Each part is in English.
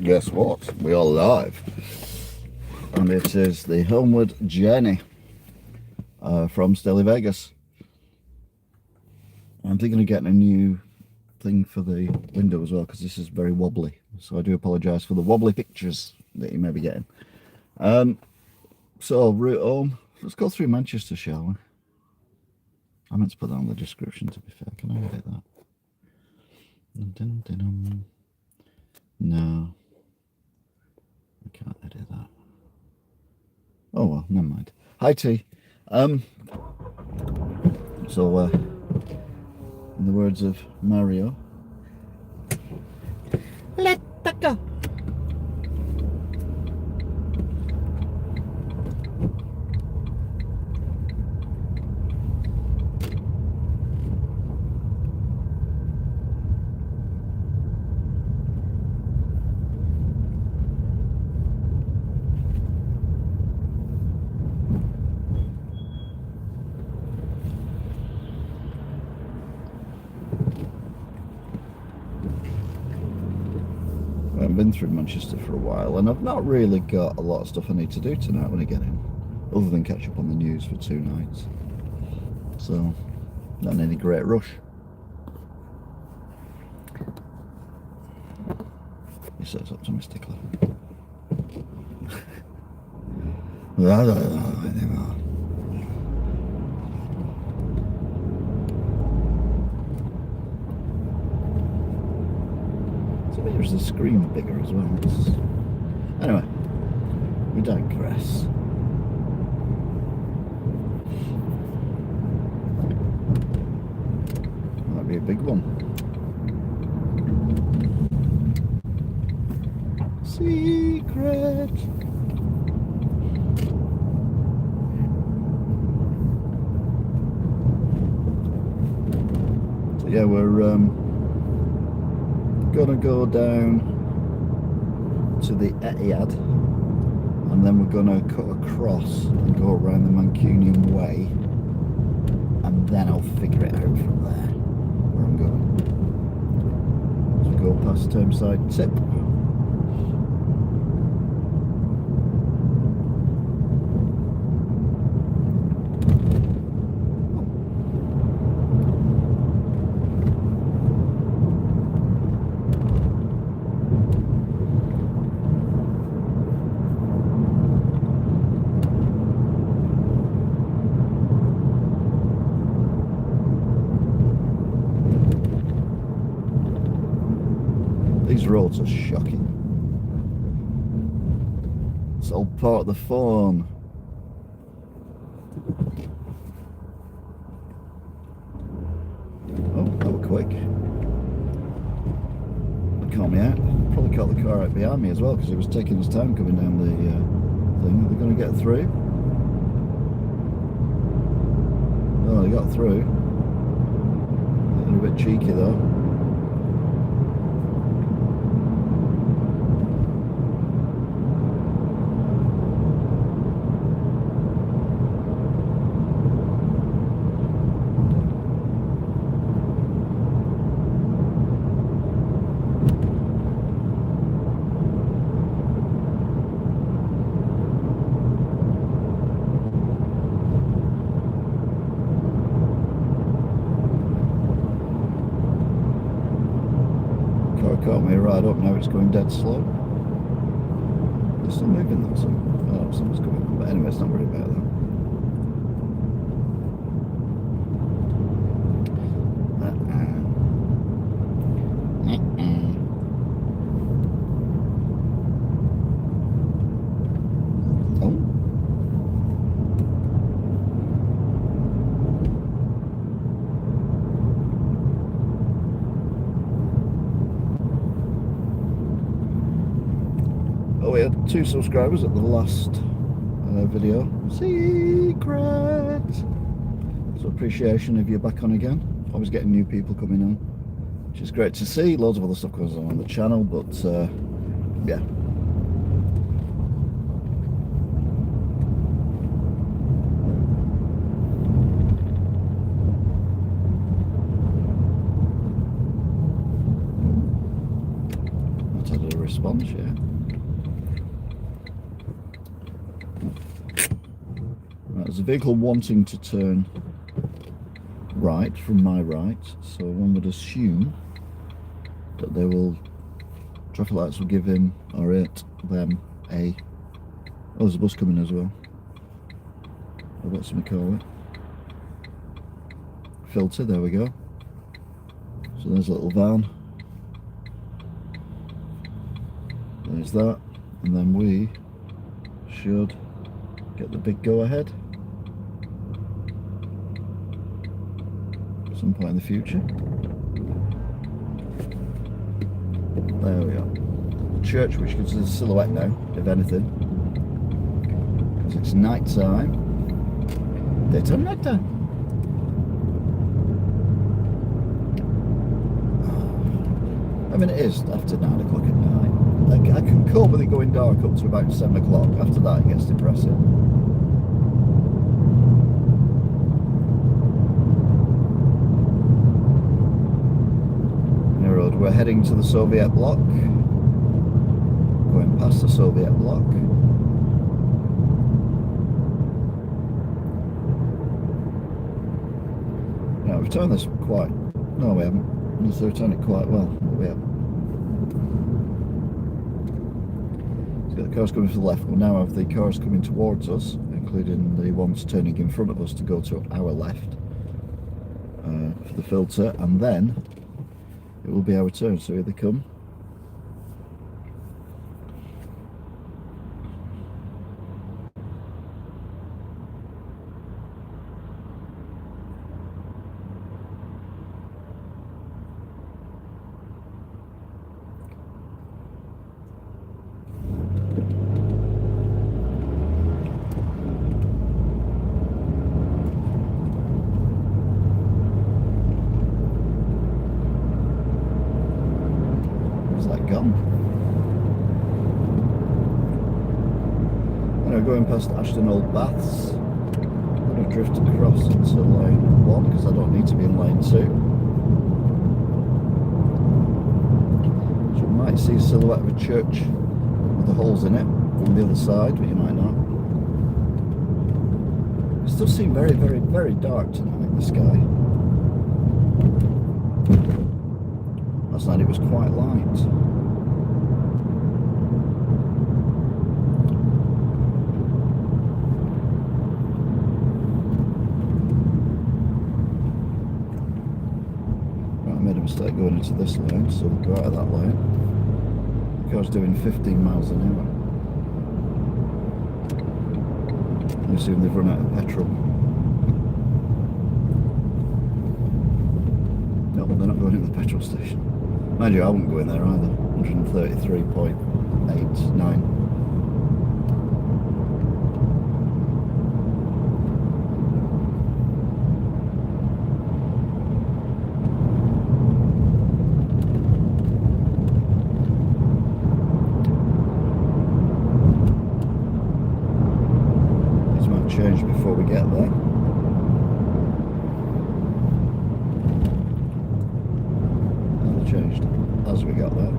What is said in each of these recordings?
Guess what? We are live. And it is the homeward journey from Stalybridge. I'm thinking of getting a new thing for the window as well, because this is very wobbly. So I do apologise for the wobbly pictures that you may be getting. So, route home. Let's go through Manchester, shall we? I meant to put that on the description, to be fair. Can I edit that? No. I can't edit that. Oh well, never mind. Hi T. So in the words of Mario, let go. I haven't been through Manchester for a while, and I've not really got a lot of stuff I need to do tonight when I get in, other than catch up on the news for 2 nights. So, not in any great rush. He says optimistically. I don't know anymore. There's the screen bigger as well. Anyway, we digress. Might be a big one. Secret. So yeah, we're gonna go down to the Etihad, and then we're gonna cut across and go around the Mancunian Way, and then I'll figure it out from there where I'm going. So we go past Thameside Tip. These roads are shocking. It's all part of the phone. Oh, that was quick. That caught me out. Probably caught the car out behind me as well, because he was taking his time coming down the thing. Are they going to get through? Oh, they got through. They're a bit cheeky though. Caught me right up, now it's going dead slow. It's still moving though, so oh, something's going on. But anyway, it's not worried about that. We had 2 subscribers at the last video. Secret! So appreciation if you're back on again. Always getting new people coming on, which is great to see. Loads of other stuff goes on the channel, but yeah. response, yeah. Right, there's a vehicle wanting to turn right from my right, so one would assume that they will, traffic lights will give him or it them a, oh, there's a bus coming as well, or what's something call it, filter, there we go. So there's a little van, there's that, and then we should get the big go ahead at some point in the future. There we are. Church, which gives us a silhouette now, if anything, because it's night time. Daytime, night time. I mean, it is after 9 o'clock at night. I can cope with it going dark up to about 7 o'clock. After that, it gets depressing. Road. We're heading to the Soviet bloc. Going past the Soviet bloc. Now we've turned this quite. No, we haven't. We've turned it quite well. We haven't. So the cars coming to the left. We'll now have the cars coming towards us, including the ones turning in front of us to go to our left for the filter, and then it will be our turn. So here they come. Going past Ashton Old Baths, I'm going to drift across into lane 1 because I don't need to be in lane 2. So you might see a silhouette of a church with the holes in it on the other side, but you might not. It does seem very, very, very dark tonight, the sky. Last night it was quite light. Mistake going into this lane, so we'll go out of that lane. The car's doing 15 miles an hour. I assume they've run out of petrol. No, they're not going into the petrol station. Mind you, I wouldn't go in there either. 133.89. Change before we get there. And they changed as we got there.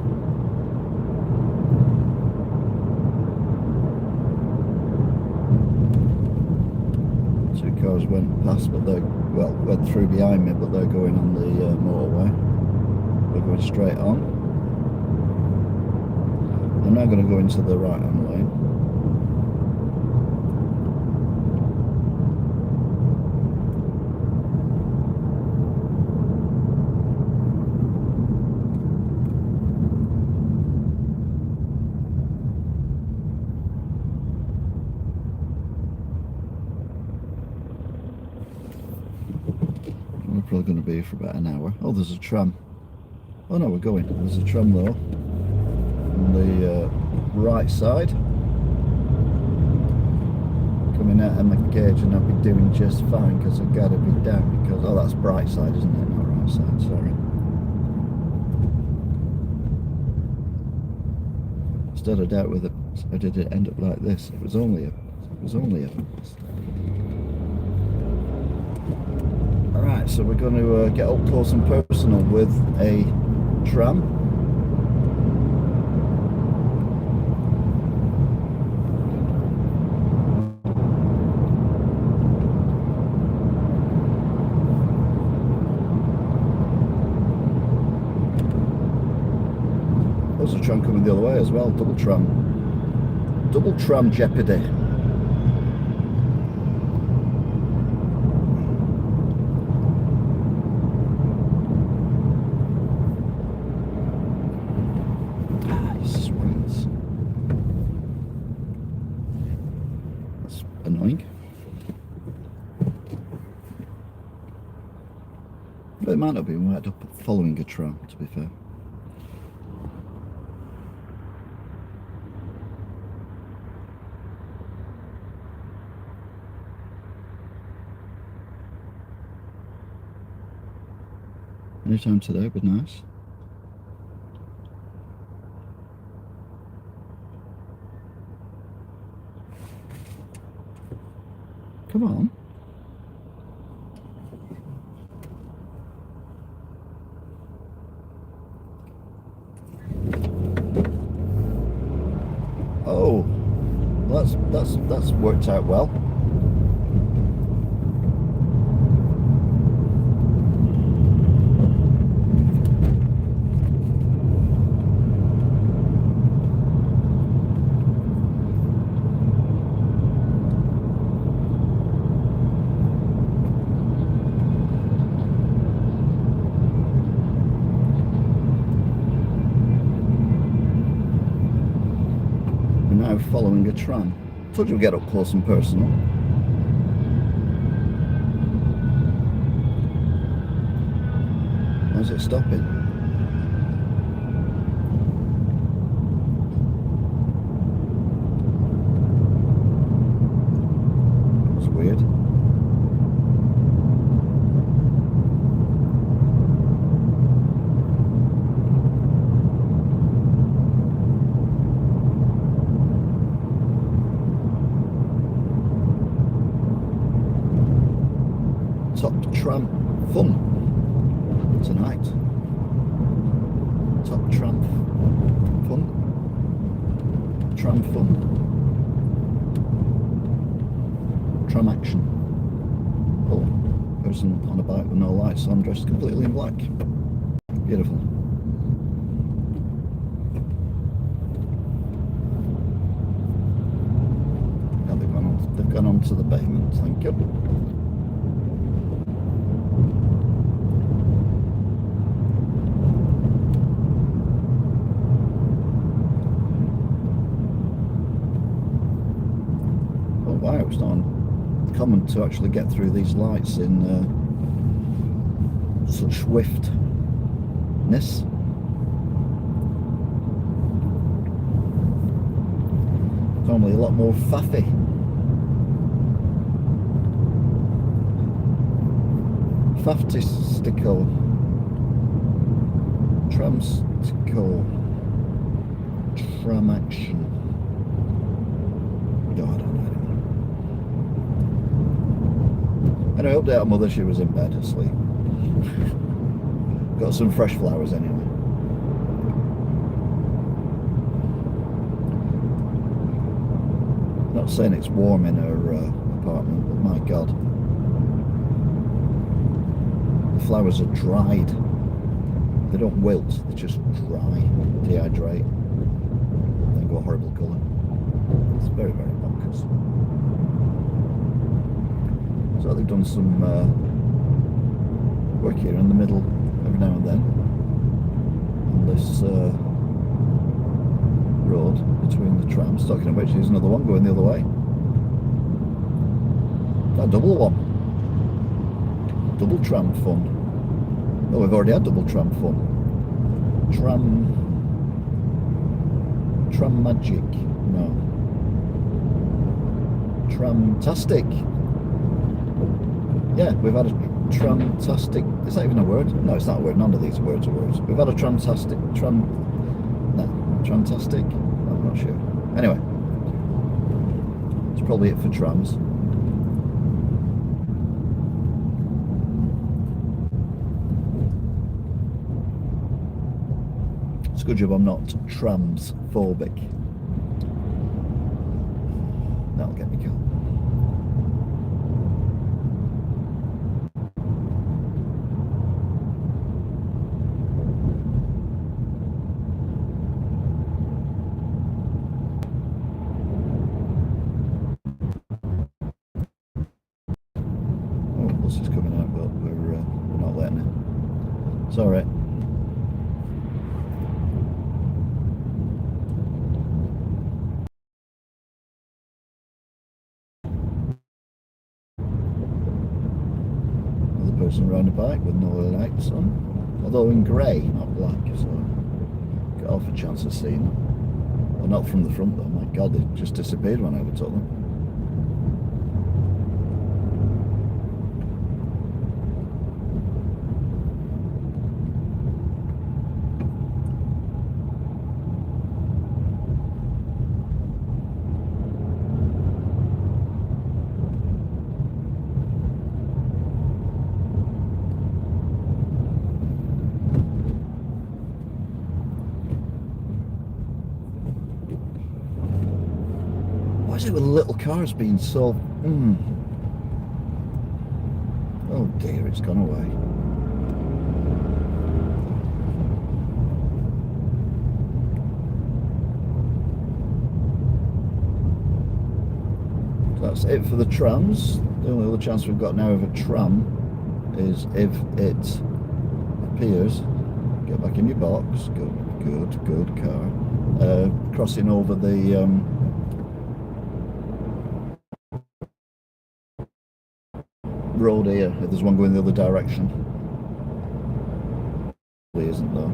Two cars went past, but they went through behind me, but they're going on the motorway. We're going straight on. I'm now going to go into the right-hand lane. Probably going to be for about an hour. Oh, there's a tram. Oh no, we're going. There's a tram though on the right side coming out of my gauge, and I'll be doing just fine because I've got to be down because, oh, that's bright side, isn't it? Not right side, sorry. Instead I doubt whether I did it end up like this. It was only a Alright, so we're going to get up close and personal with a tram. tram coming the other way as well. Double tram jeopardy. Sweet. That's annoying. But it might not be. We might end up following a tram, to be fair. Anytime today would be nice. Come on. Oh, that's worked out well. Following a tram. Told you we'd get up close and personal. Why is it stopping? It's weird. Top tram fun tonight. Top tram fun. Tram fun. Tram action. Oh, person on a bike with no lights on, dressed completely in black. Beautiful. Yeah, they've gone onto the pavement, thank you. Wow, it's not uncommon to actually get through these lights in such swiftness. Normally a lot more faffy. Faftistical. Tramstical. Tram action. No, I don't know. Anyway, update on mother, she was in bed asleep. Got some fresh flowers anyway. Not saying it's warm in her apartment, but my god. The flowers are dried. They don't wilt, they just dry, dehydrate, then go a horrible colour. It's very, very bonkers. So they've done some work here in the middle every now and then on this road between the trams. Talking of which, there's another one going the other way. That double one. Double tram fun. Oh, we've already had double tram fun. Tram magic. No. Tramtastic. Yeah, we've had a tramtastic. Is that even a word? No, it's not a word. None of these words are words. We've had a tramtastic. Tramtastic? I'm not sure. Anyway, it's probably it for trams. It's a good job I'm not trams phobic. That'll get me killed. ambulance is coming out, but we're not letting it. It's alright. Another person riding a bike with no lights on, although in grey, not black, so got half a chance of seeing them. Well, not from the front though. My God, they just disappeared when I overtook them. Why is it with little cars being so... Oh dear, it's gone away. So that's it for the trams. The only other chance we've got now of a tram is if it appears. Get back in your box. Good car. Crossing over the... road here, if there's one going the other direction. There isn't though.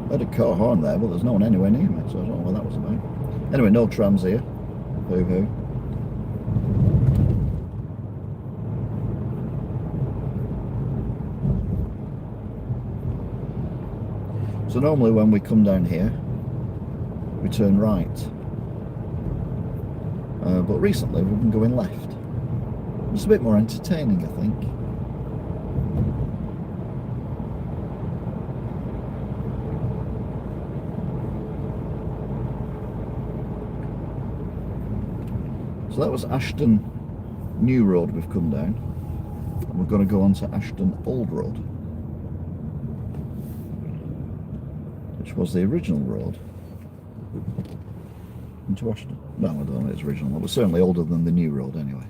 I had a car horn there, but there's no one anywhere near me, so I don't know what that was about. Anyway, no trams here. Hoo hoo. So normally when we come down here, we turn right. But recently we've been going left. It's a bit more entertaining, I think. So that was Ashton New Road we've come down. And we're going to go on to Ashton Old Road, which was the original road into Ashton. No, I don't know if it's original. It was certainly older than the new road anyway.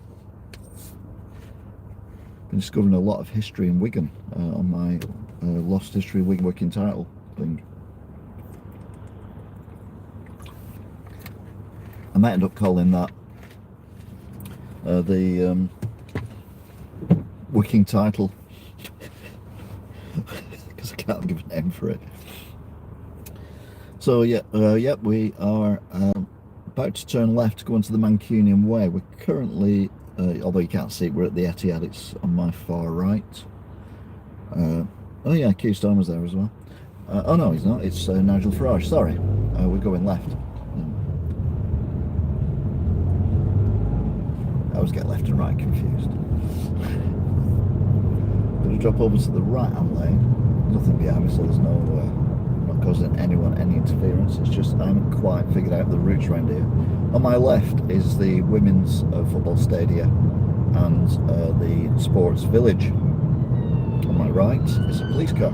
Been discovering a lot of history in Wigan on my Lost History Wigan working title thing. I might end up calling that the working title because I can't give a name for it. So yeah, we are about to turn left to go into the Mancunian Way. We're currently, although you can't see it, we're at the Etihad. It's on my far right. Oh yeah, Keir Starmer's there as well. Oh no, he's not. It's Nigel Farage. Sorry, we're going left. I always get left and right confused. Going to drop over to the right-hand lane. Nothing behind me, so there's no. Not causing anyone any interference. It's just I haven't quite figured out the routes around here. On my left is the women's football stadium and the sports village. On my right is a police car.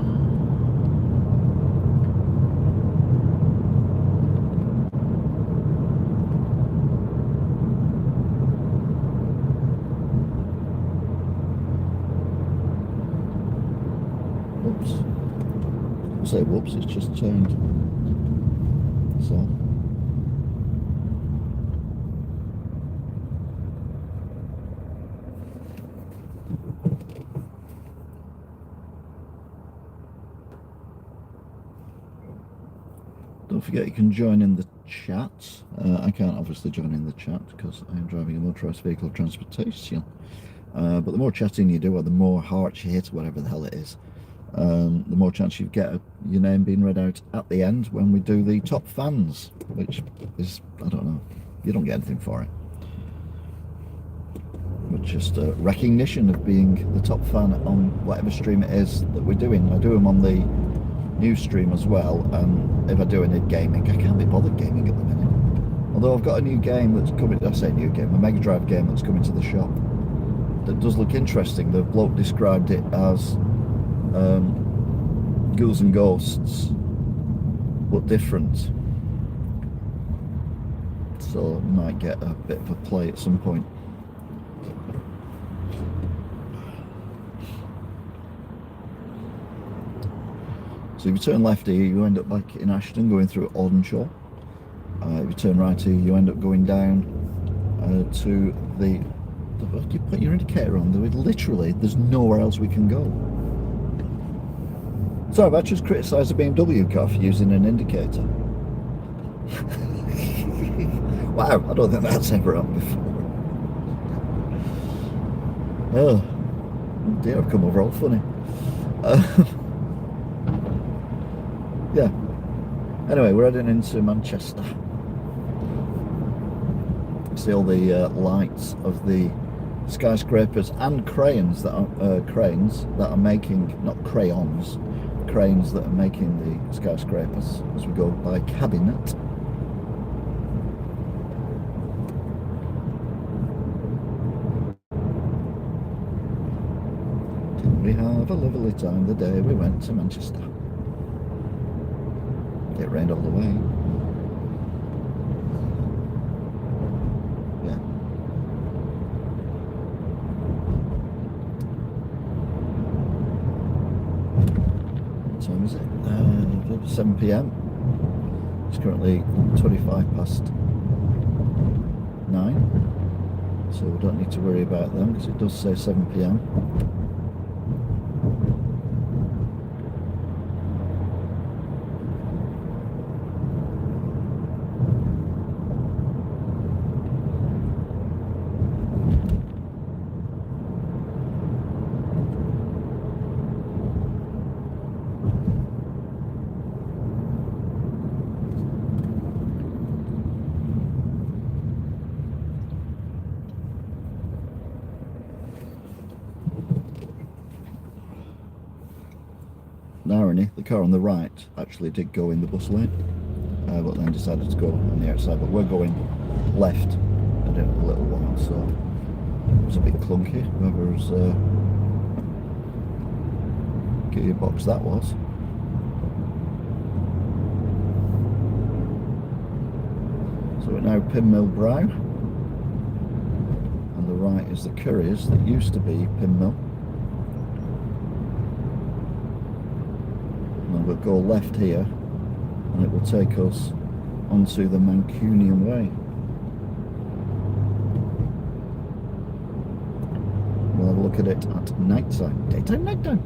Whoops. Say whoops, it's just turned. So don't forget you can join in the chat. I can't obviously join in the chat because I am driving a motorised vehicle of transportation. But the more chatting you do, or the more hearts you hit, whatever the hell it is, the more chance you get your name being read out at the end when we do the top fans, which is, I don't know, you don't get anything for it, but just a recognition of being the top fan on whatever stream it is that we're doing. I do them on the new stream as well, and if I do any gaming, I can't be bothered gaming at the minute. Although I've got a new game that's coming, I say new game, a Mega Drive game that's coming to the shop that does look interesting. The bloke described it as Ghouls and Ghosts but different. So might get a bit of a play at some point. So if you turn left here, you end up back in Ashton, going through Audenshaw. If you turn right here, you end up going down to the... You put your indicator on. Literally, there's nowhere else we can go. So I've just criticised the BMW car for using an indicator. Wow, I don't think that's ever happened before. Oh dear, I've come over all funny. Yeah. Anyway, we're heading into Manchester. See all the lights of the skyscrapers and cranes that are making, not crayons, cranes that are making the skyscrapers as we go by Cabinet. Didn't we have a lovely time the day we went to Manchester? It rained all the way. Yeah. What time is it? 7 p.m. It's currently 25 past 9. So we don't need to worry about them because it does say 7 p.m. Irony, the car on the right actually did go in the bus lane, but then decided to go on the outside. But we're going left in a little while, so it was a bit clunky. Whoever's gearbox that was. So we're now Pinmill Brow, and the right is the Couriers that used to be Pinmill. We'll go left here and it will take us onto the Mancunian Way. We'll have a look at it at night time. Daytime, night time.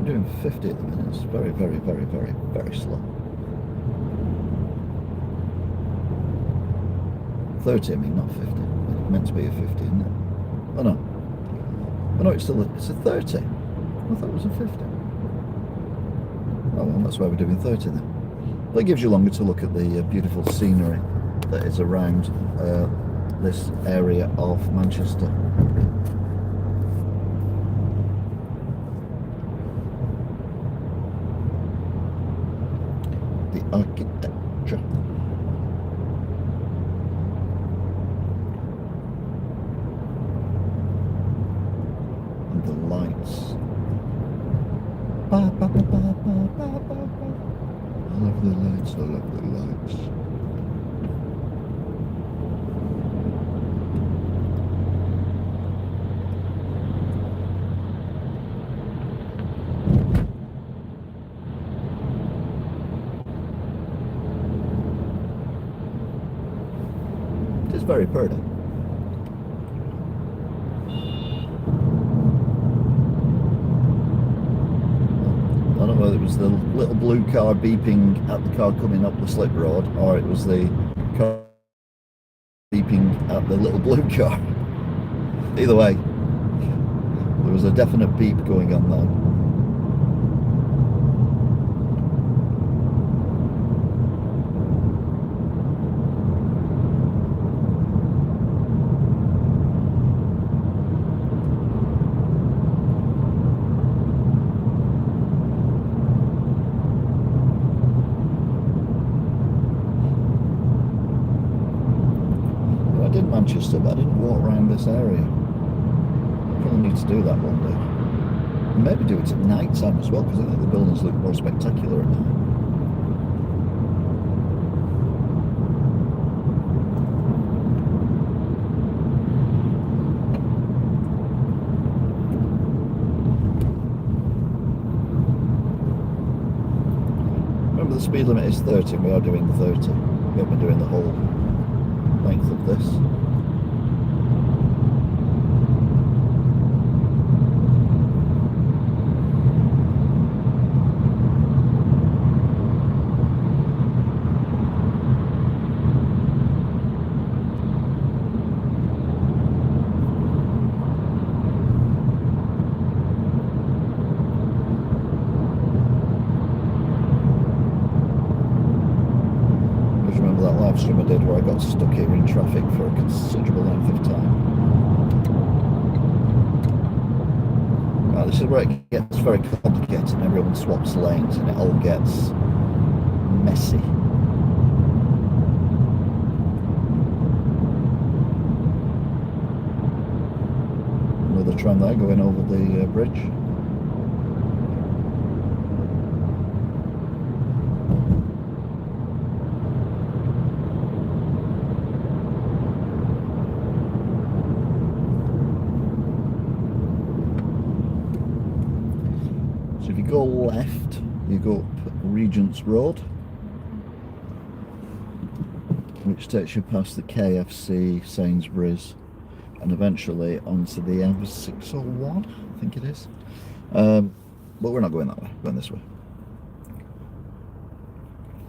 Doing 50 at the minute. It's very, very, very, very, very slow. 30, I mean, not 50. It's meant to be a 50, isn't it? Oh no. Oh no, it's a 30. I thought it was a 50. Oh well, that's why we're doing 30 then. But it gives you longer to look at the beautiful scenery that is around this area of Manchester. Architecture. And the lights. I love the lights, I love the lights. Very pretty. I don't know whether it was the little blue car beeping at the car coming up the slip road, or it was the car beeping at the little blue car. Either way, there was a definite beep going on there. Manchester, but I didn't walk around this area. Probably need to do that one day. And maybe do it at night time as well, because I think the buildings look more spectacular at night. Remember, the speed limit is 30 and we are doing 30. We have been doing the whole length of this. Stream I did where I got stuck here in traffic for a considerable length of time. Right, this is where it gets very complicated and everyone swaps lanes and it all gets messy. Another tram there going over the bridge. If you go left, you go up Regent's Road, which takes you past the KFC, Sainsbury's, and eventually onto the M601, I think it is. But we're not going that way, we're going this way.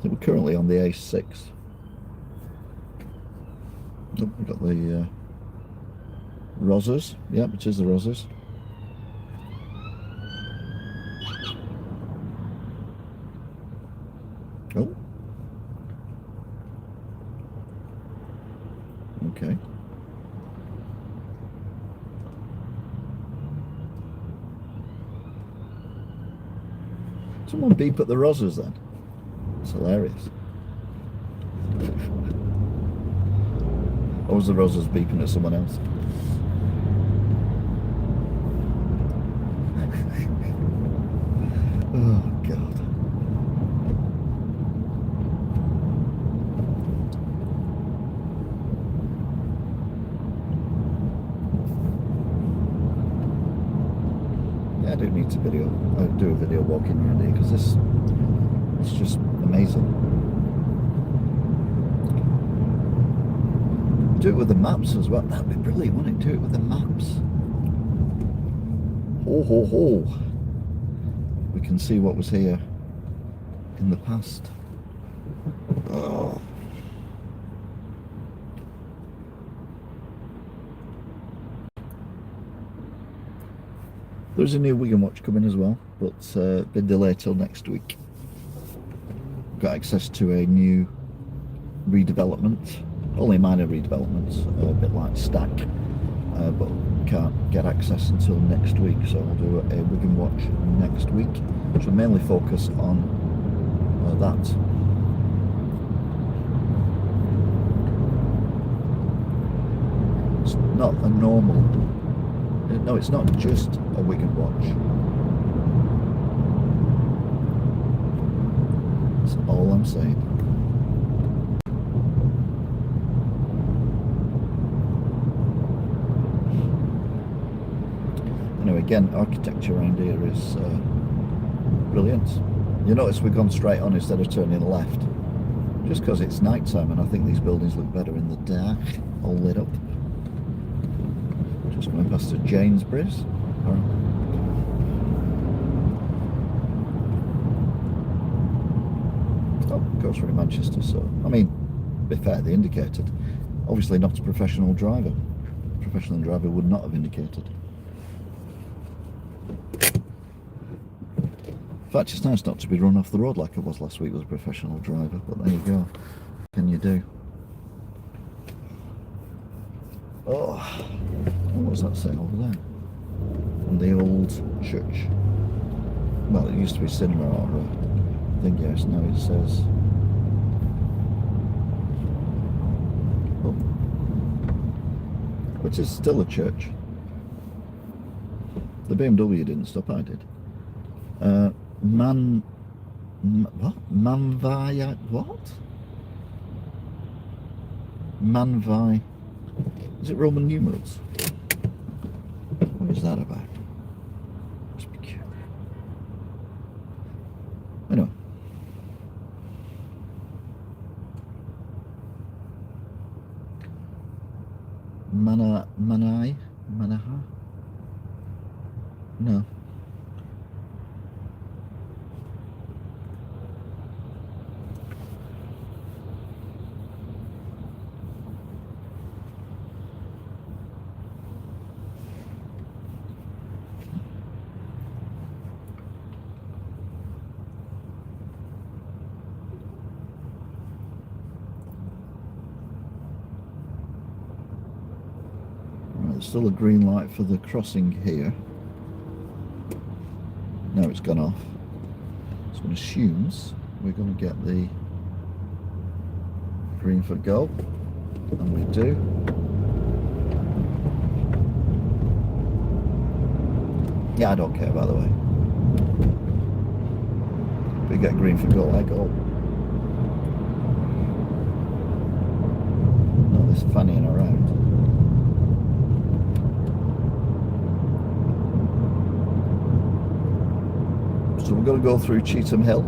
So we're currently on the A6. Oh, we've got the Rozzers. Yep, it is the Rozzers. Oh. Okay. Someone beep at the Rozzers then. It's hilarious. Or was the Rozzers beeping at someone else? Oh God. I do need to do a video walking around here because it's just amazing. Do it with the maps as well. That'd be brilliant, wouldn't it? Do it with the maps. Ho ho ho! We can see what was here in the past. Oh. There's a new Wigan watch coming as well, but been delayed till next week. Got access to a new redevelopment, only minor redevelopments, a bit like Stack, but can't get access until next week. So we'll do a Wigan watch next week, which will mainly focus on that. It's not a normal. No, it's not just a Wigan watch. That's all I'm saying. Anyway, again, architecture around here is brilliant. You notice we've gone straight on instead of turning left, just because it's night time, and I think these buildings look better in the dark, all lit up. Just going past the Jamesbury's. Oh, goes through Manchester, so I mean, to be fair, they indicated. Obviously not a professional driver. A professional driver would not have indicated. In fact, it's nice not to be run off the road like I was last week as a professional driver, but there you go. What can you do? Oh, what was that saying over there? On the old church. Well, it used to be cinema or I think, yes, now it says. Oh. which is still a church. The BMW didn't stop, I did. What? Manvai, what? Manvai. Is it Roman numerals? What is that about? It's peculiar. Anyway. Manaha? No. There's still a green light for the crossing here. No, it's gone off. So it assumes we're going to get the green for go, and we do. Yeah, I don't care, by the way. If we get green for go, I go. Not this fannying around. So we're going to go through Cheetham Hill.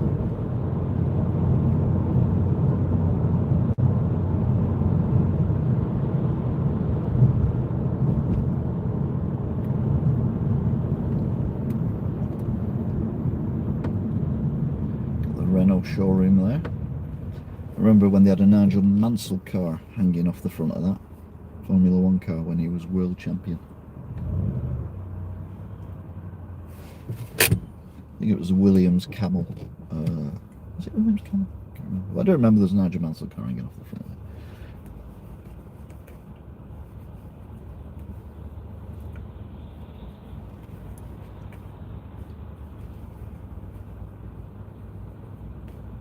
Got the Renault showroom there. I remember when they had a Nigel Mansell car hanging off the front of that Formula 1 car when he was world champion. I think it was a Williams Camel. Was it Williams Camel? I can't remember. I don't remember there's a Nigel Mansell car hanging off the front of it.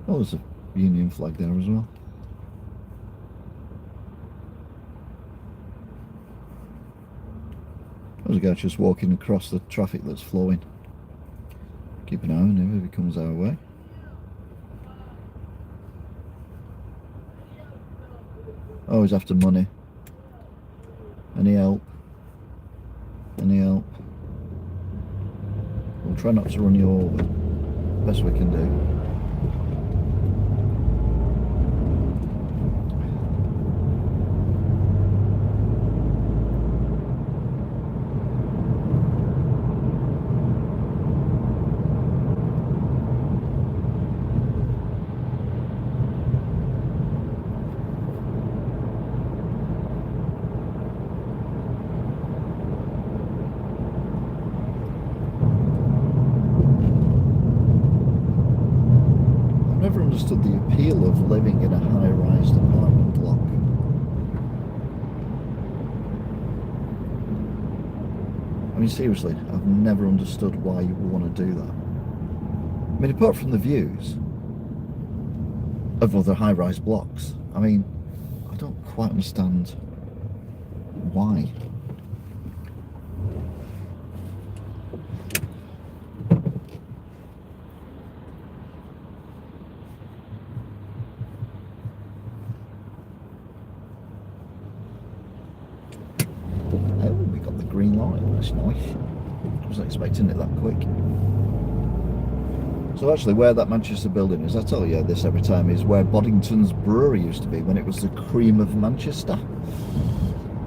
Oh, there's a Union flag there as well. There's a guy just walking across the traffic that's flowing. Keep an eye on him if he comes our way. Oh, he's after money. Any help? Any help? We'll try not to run you over. Best we can do. Understood the appeal of living in a high-rise apartment block. I mean, seriously, I've never understood why you would want to do that. I mean, apart from the views of other high-rise blocks, I mean, I don't quite understand why. Green light, that's nice. I wasn't expecting it that quick. So actually where that Manchester building is, I tell you this every time, is where Boddington's Brewery used to be when it was the cream of Manchester.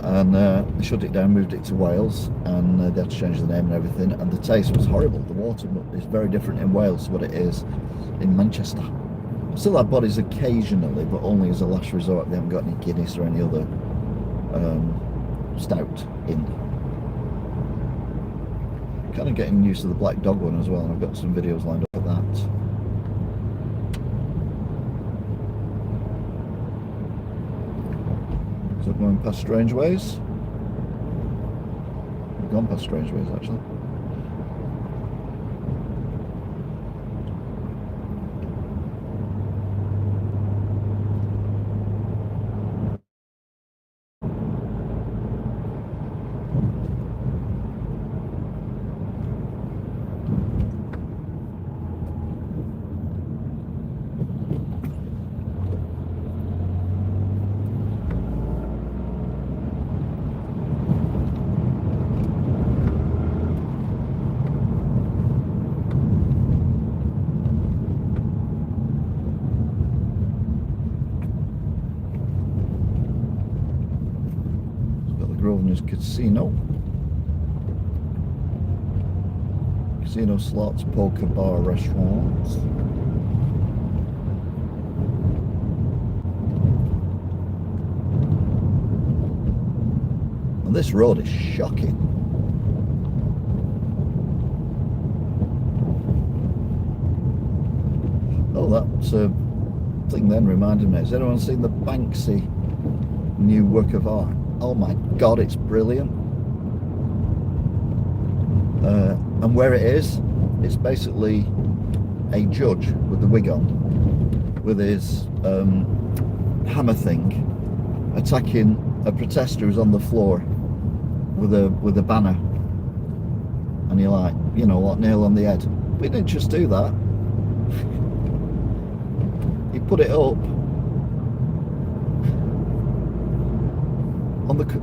And they shut it down, moved it to Wales, and they had to change the name and everything, and the taste was horrible. The water is very different in Wales to what it is in Manchester. Still have bodies occasionally, but only as a last resort. They haven't got any Guinness or any other stout in. Kind of getting used to the black dog one as well, and I've got some videos lined up for that. So going past Strangeways. We've gone past Strangeways actually. one is casino. Casino, slots, poker, bar, restaurants. And this road is shocking. Oh, that thing then reminded me. Has anyone seen the Banksy new work of art? Oh my God, it's brilliant. And where it is, it's basically a judge with the wig on, with his hammer thing, attacking a protester who's on the floor with a banner. And you're like, you know what, nail on the head. We didn't just do that. He put it up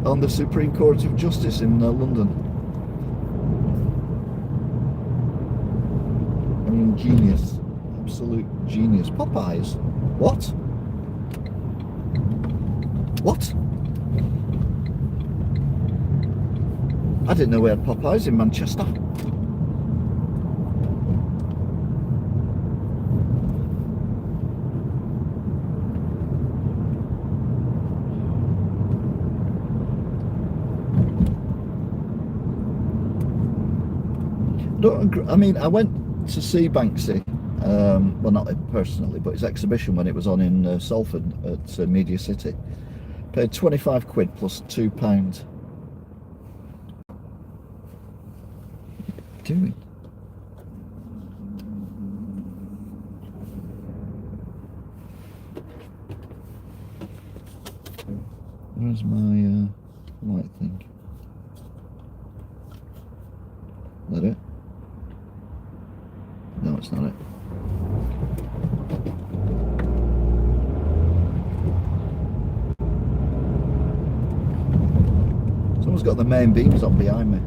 on the Supreme Court of Justice in London. I mean, genius, absolute genius. Popeyes, what? What? I didn't know we had Popeyes in Manchester. I mean, I went to see Banksy, well, not personally, but his exhibition when it was on in Salford at Media City. Paid 25 quid plus £2. Doing? Where's my light thing? Is that it? No, it's not it. Someone's got the main beams on behind me.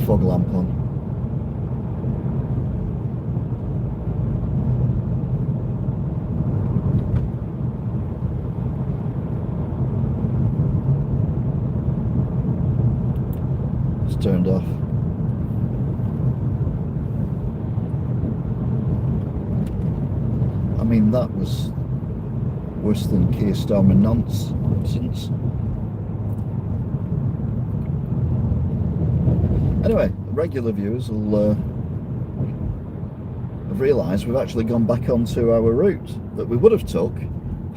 Fog lamp on. It's turned off. I mean, that was worse than Keir Starmer nonsense. Anyway, regular viewers will have realised we've actually gone back onto our route that we would have took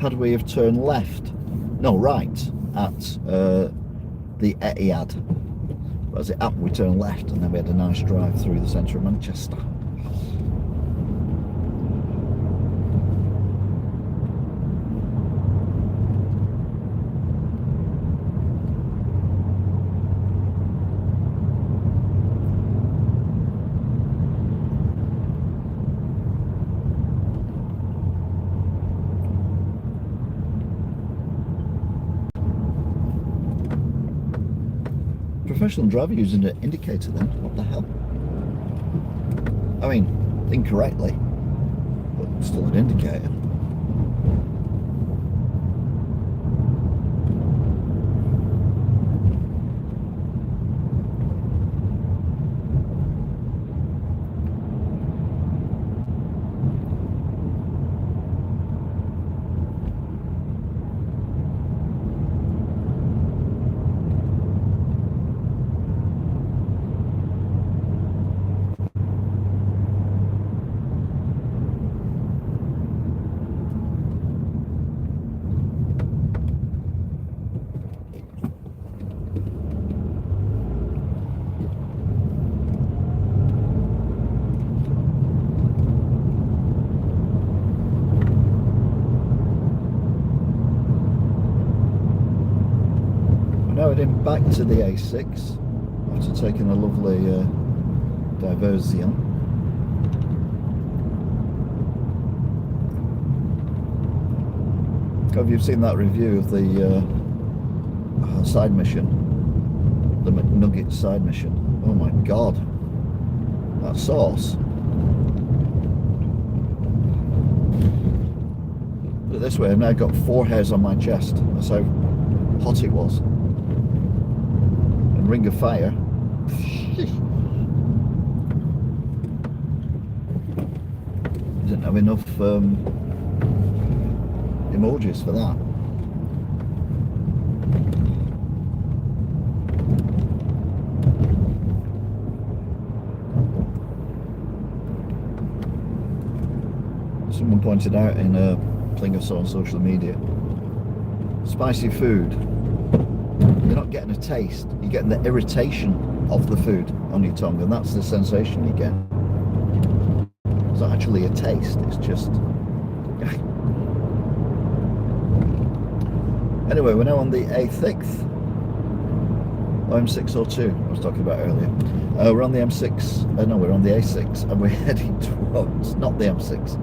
had we have turned left, no, right, at the Etihad. But as it happened, we turned left and then we had a nice drive through the centre of Manchester. Professional driver using an indicator then, what the hell? I mean, incorrectly, but still an indicator. Now heading back to the A6 after taking a lovely diversion. Have you seen that review of the side mission? The McNugget side mission. Oh my god. That sauce. Put it this way, I've now got 4 hairs on my chest. That's how hot it was. And Ring of Fire. Didn't have enough emojis for that. Someone pointed out in a thing I saw on social media, spicy food, you're not getting a taste, you're getting the irritation of the food on your tongue, and that's the sensation you get. It's not actually a taste, it's just anyway. We're now on the A6 or M602 I was talking about earlier. We're on the M6, no, we're on the A6, and we're heading towards, not the M6.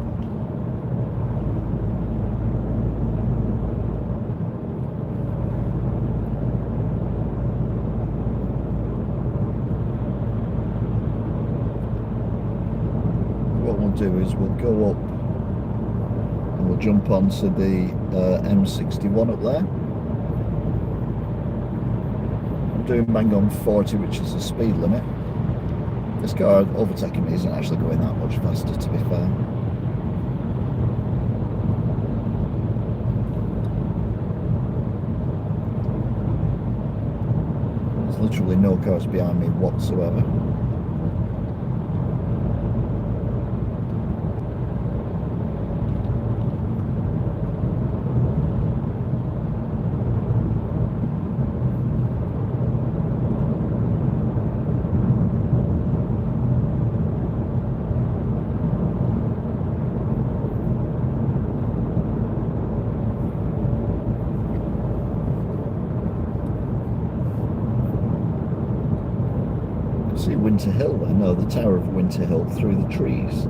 Do is we'll go up and we'll jump onto the M61 up there. I'm doing bang on 40, which is the speed limit. This car overtaking me isn't actually going that much faster, to be fair. There's literally no cars behind me whatsoever. See Winter Hill there? No, the Tower of Winter Hill through the trees.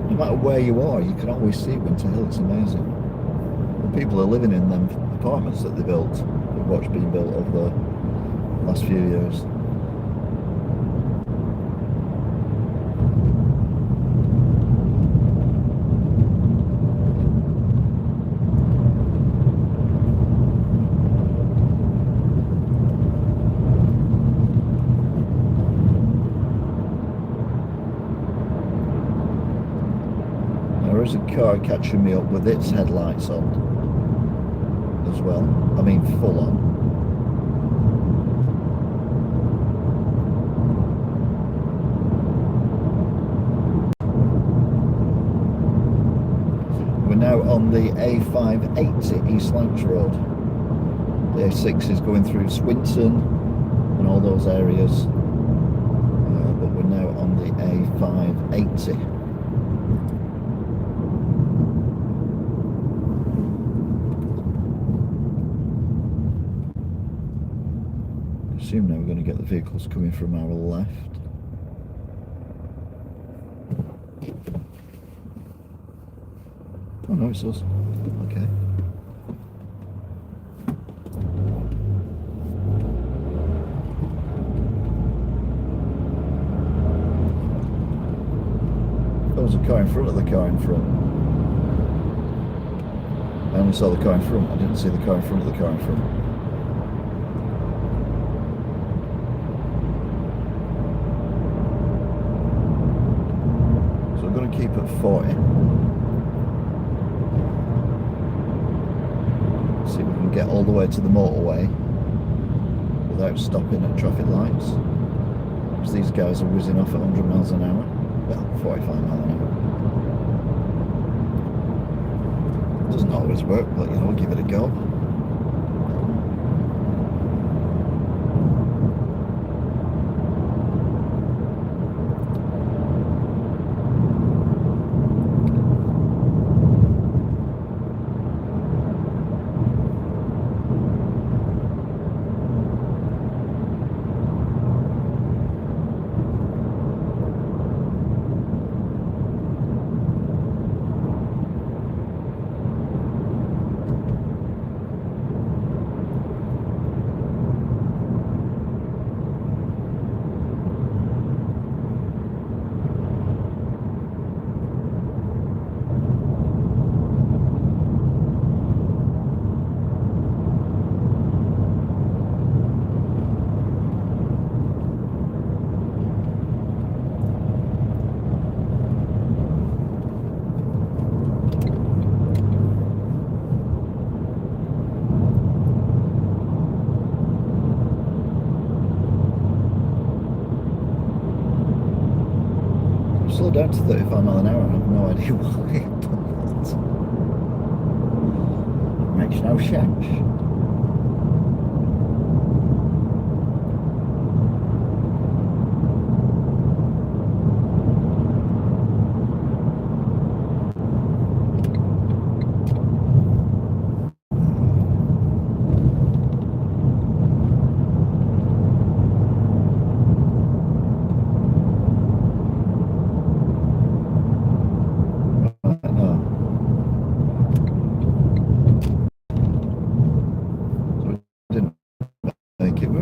No matter where you are, you can always see Winter Hill. It's amazing. And people are living in them apartments that they built, we've watched being built over the last few years. There's a car catching me up with its headlights on as well. I mean full on. We're now on the A580 East Lancs Road. The A6 is going through Swinton and all those areas, but we're now on the A580. I assume now we're going to get the vehicles coming from our left. Oh no, it's us. Okay. There was a car in front of the car in front. I only saw the car in front. I didn't see the car in front of the car in front. So I'm going to keep at 40. See if we can get all the way to the motorway without stopping at traffic lights. Because these guys are whizzing off at 100 miles an hour. Well, 45 miles an hour. Doesn't always work, but you know, give it a go. down to 35 mile an hour and I have no idea why I've done that. It makes no sense.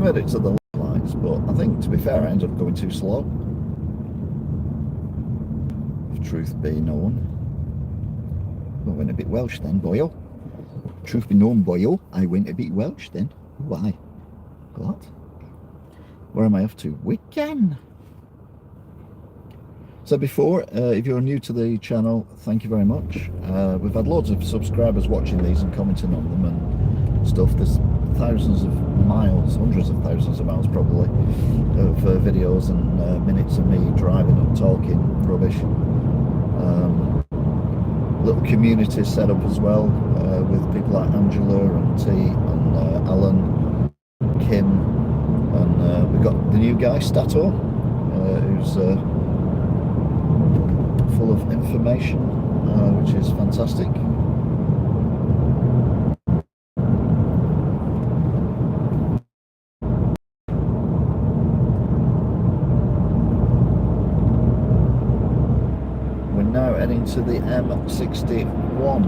It to the lights, but I think, to be fair, I ended up going too slow, if truth be known. I went a bit Welsh then, boyo. Truth be known, boyo, I went a bit Welsh then. Why? What? Where am I off to? Wigan. So before, if you're new to the channel, thank you very much. We've had loads of subscribers watching these and commenting on them and stuff. There's thousands of miles, hundreds of thousands of miles probably, of videos and minutes of me driving and talking rubbish. Little community set up as well, with people like Angela and T and Alan, Kim, and we've got the new guy, Stato, who's full of information, which is fantastic. Now heading to the M61.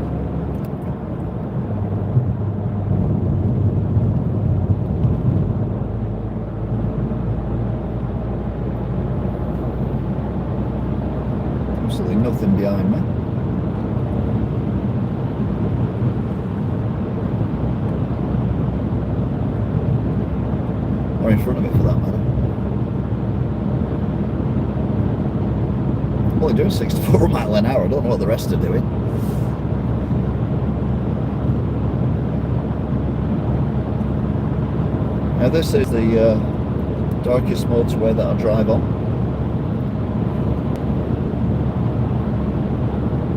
Absolutely nothing behind me. Or in front of it for that matter. Only doing 64 mile an hour. I don't know what the rest are doing. Now this is the darkest motorway that I drive on.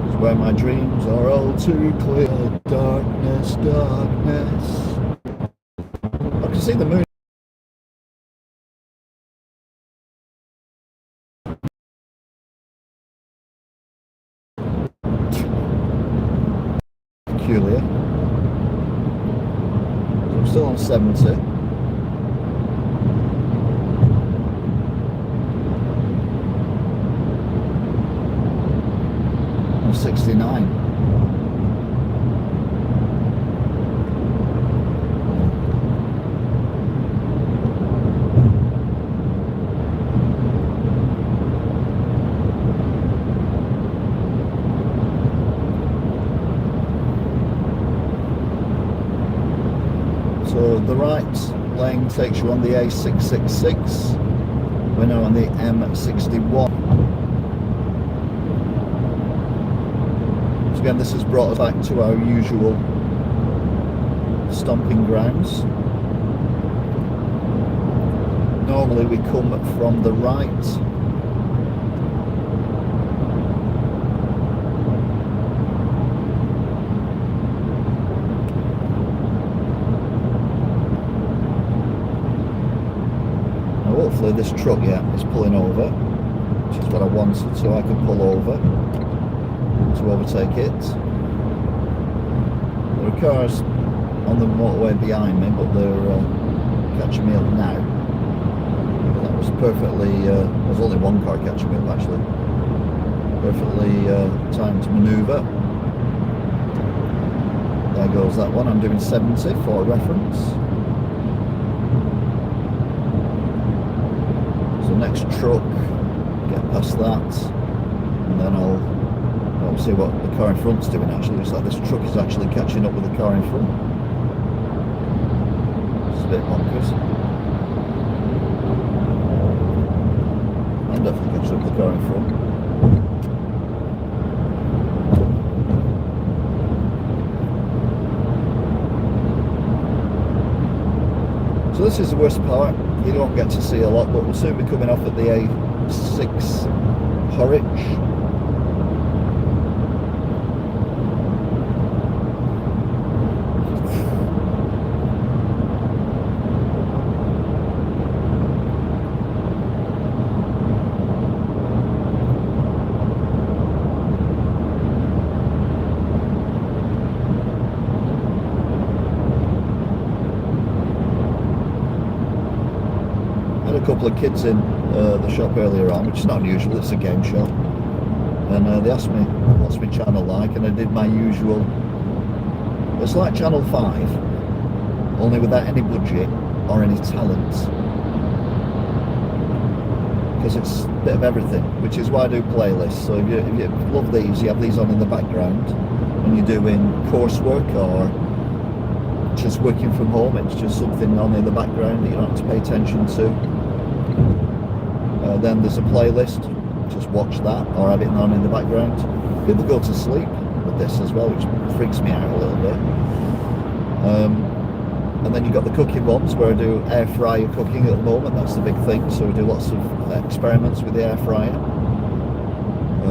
It's where my dreams are all too clear. Darkness, darkness. I can see the moon. Peculiar. So I'm still on 70. I'm 69. So the right lane takes you on the A666. We're now on the M61. So again, this has brought us back to our usual stomping grounds. Normally we come from the right. Hopefully this truck, is pulling over, which is what I wanted, so I can pull over to overtake it. There are cars on the motorway behind me, but they're catching me up now. That was perfectly, there's only one car catching me up actually. Perfectly timed manoeuvre. There goes that one. I'm doing 70 for reference. So next truck, get past that, and then I'll see what the car in front's doing actually. Looks like this truck is actually catching up with the car in front. It's a bit bonkers. I'm definitely catching up with the car in front. So this is the worst part. You don't get to see a lot, but we'll soon be coming off at the 6 Horwich. A couple of kids in the shop earlier on, which is not unusual, it's a game shop, and they asked me what's my channel like, and I did my usual. It's like Channel 5, only without any budget or any talent, because it's a bit of everything, which is why I do playlists. So if you love these, you have these on in the background when you're doing coursework or just working from home. It's just something on in the background that you don't have to pay attention to. Then there's a playlist, just watch that or have it on in the background. People go to sleep with this as well, which freaks me out a little bit. And then you've got the cooking ones where I do air fryer cooking at the moment. That's the big thing, so we do lots of experiments with the air fryer,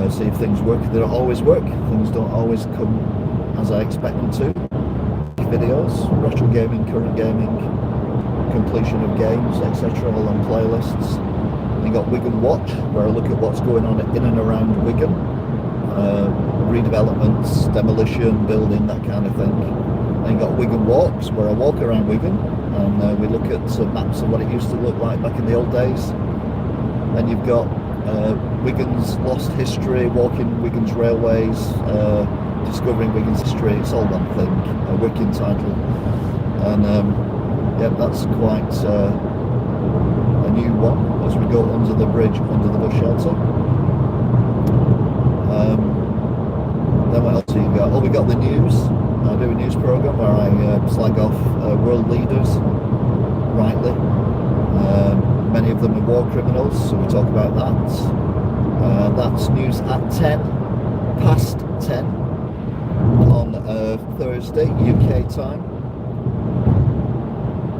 see if things work. They don't always work, things don't always come as I expect them to. Videos, retro gaming, current gaming, completion of games, etc., all on playlists. You got Wigan Watch, where I look at what's going on in and around Wigan, redevelopments, demolition, building, that kind of thing. Then you got Wigan Walks, where I walk around Wigan and we look at maps of what it used to look like back in the old days. Then you've got Wigan's lost history, walking Wigan's railways, discovering Wigan's history. It's all one thing, a working title, and yeah, that's quite a new one as we go under the bridge, under the bus shelter. Then what else do you got? Oh, we got the news. I do a news programme where I slag off world leaders, rightly. Many of them are war criminals, so we talk about that. That's news at 10:10 on Thursday, UK time.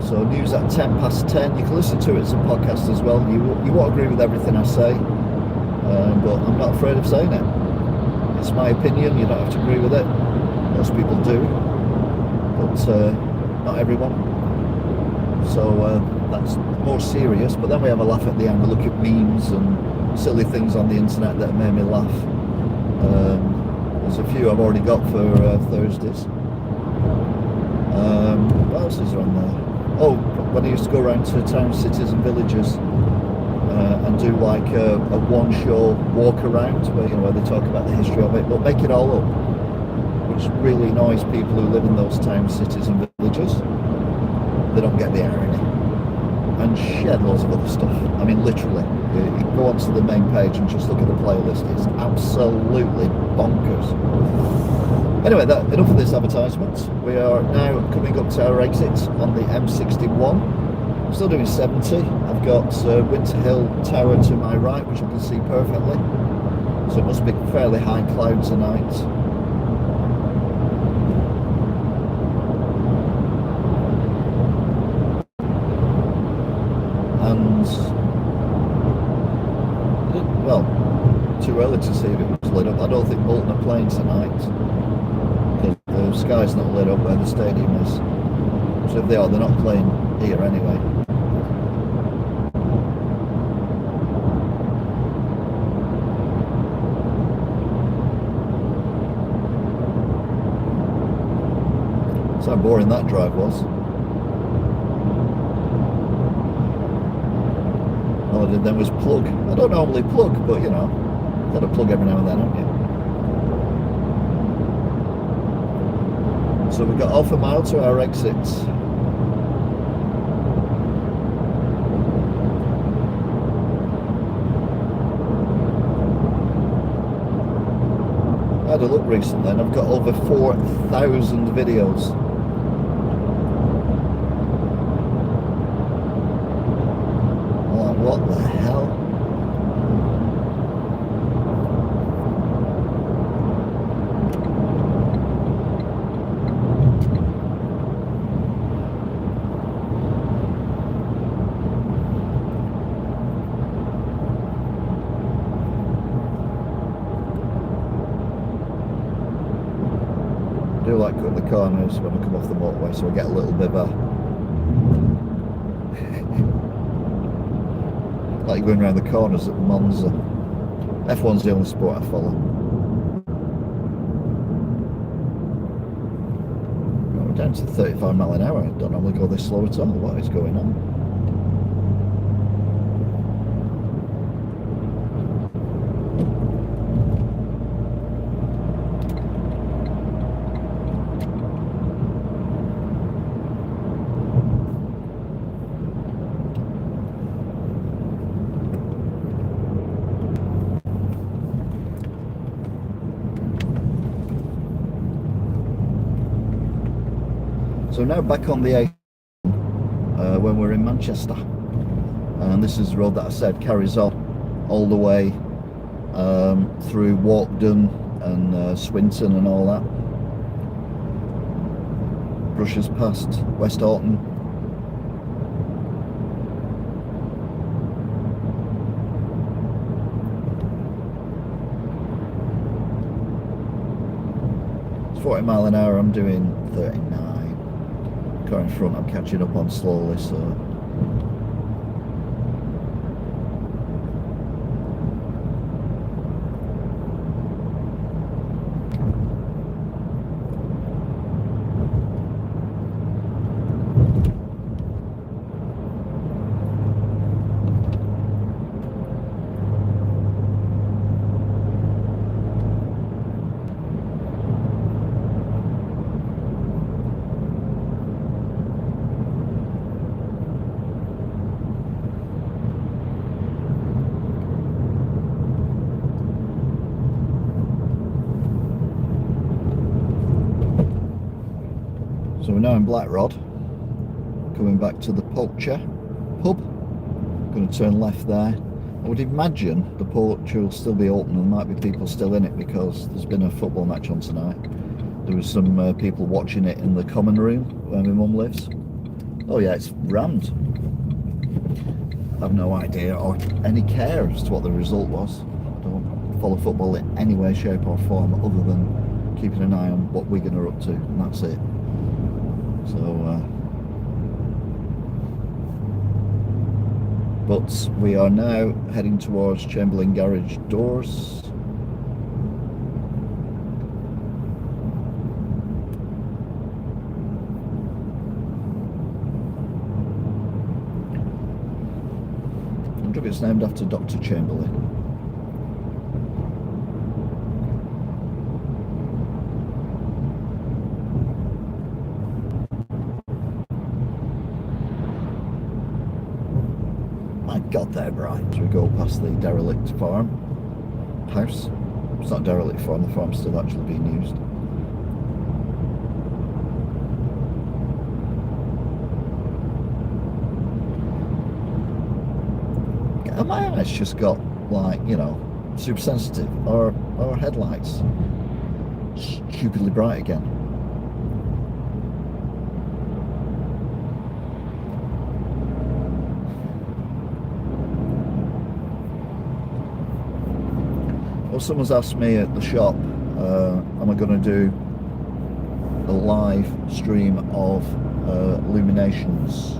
So news at 10:10. You can listen to it as a podcast as well. You won't agree with everything I say, but I'm not afraid of saying it. It's my opinion, you don't have to agree with it. Most people do, but not everyone. So that's more serious, but then we have a laugh at the end. We look at memes and silly things on the internet that made me laugh. There's a few I've already got for Thursdays. What else is on there? Oh, when I used to go around to towns, cities and villages and do like a one-show walk around where they talk about the history of it, but make it all up, which really annoys people who live in those towns, cities and villages. They don't get the irony. And shed loads of other stuff. I mean, literally, you go onto the main page and just look at the playlist. It's absolutely bonkers. Anyway, enough of this advertisement. We are now coming up to our exit on the M61. I'm still doing 70. I've got Winter Hill Tower to my right, which I can see perfectly. So it must be fairly high cloud tonight. And well, too early to see if it was lit up. I don't think Bolton are playing tonight because the sky's not lit up where the stadium is. So if they are, they're not playing here anyway. That's how boring that drive was. All I did then was plug. I don't normally plug, but you know, got to plug every now and then, haven't you? So we've got half a mile to our exit. I had a look recently and I've got over 4,000 videos. What the hell? like cutting the corners when I come off the motorway, so I get a little bit of a like going around the corners at Monza. F1's the only sport I follow. We're down to 35 mile an hour. I don't normally go this slow at all. What is going on? So now back on the A when we're in Manchester, and this is the road that I said carries on all the way through Walkden and Swinton and all that. Brushes past West Horton. It's 40 mile an hour, I'm doing 39. Car in front I'm catching up on slowly, so we're now in Blackrod, coming back to the Poacher pub. Going to turn left there. I would imagine the Poacher will still be open and there might be people still in it because there's been a football match on tonight. There was some people watching it in the common room where my mum lives. Oh yeah, it's rammed. I have no idea or any care as to what the result was. I don't follow football in any way, shape or form other than keeping an eye on what Wigan are up to, and that's it. So, but we are now heading towards Chamberlain Garage doors. I wonder if it's named after Dr. Chamberlain. God, they're bright. As we go past the derelict farm house. It's not a derelict farm, the farm's still actually being used. Have my eyes just got, like, you know, super sensitive, or headlights stupidly bright again? Someone's asked me at the shop, am I going to do a live stream of illuminations?